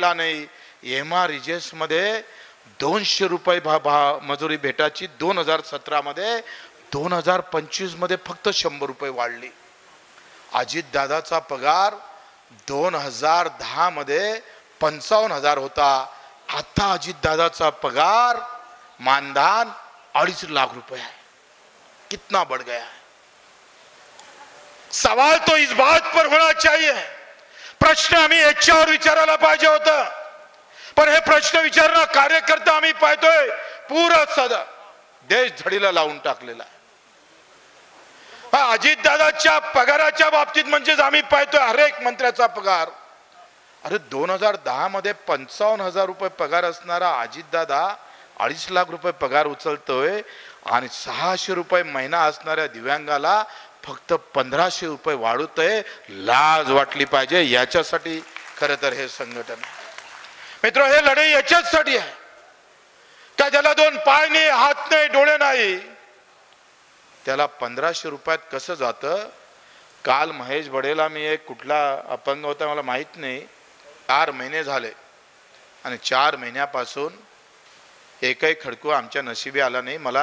भेटला नाही. MREGS मध्ये 200 रुपये मजुरी भेटायची 2017 मध्ये, 2025 मध्ये फक्त 100 रुपये वाढली. अजितदादाचा पगार 2010 मध्ये 55,000 होता. आता अजितदादाचा पगार मानधन 2.5 लाख रुपये है. कितना बढ़ गया है. सवाल तो इस बात पर होना चाहिए, प्रश्न आम्ही याच्यावर विचारायला पाहिजे होतं, पण हे प्रश्न विचारणं कार्यकर्ता आम्ही पाहतोय पूर्ण सदा देश धडीला लावून टाकलेला आहे. अजितदादाच्या पगाराच्या बाबतीत म्हणजे आम्ही पाहतोय हर एक मंत्र्याचा पगार. अरे 2010 मध्ये 55,000 रुपये पगार असणारा अजितदादा 2.5 लाख रुपये पगार उचलतोय आणि 600 रुपये महिना असणाऱ्या दिव्यांगाला फक्त 1500 रुपये वाढवतोय. लाज वाटली पाहिजे. याच्यासाठी खरं तर हे संघटन आहे मित्र. हे लढाई याच्यासाठी आहे का ज्याला 2 पाय नाही, हात नाही, डोळे नाही, त्याला 1500 रुपयात कसं जातं. काल महेश बडेला मी एक कुठला अपंग होता मला माहित नाही, 4 महिने झाले आणि 4 महिन्यापासून एकही खडकू आमच्या नशिबी आला नाही. मला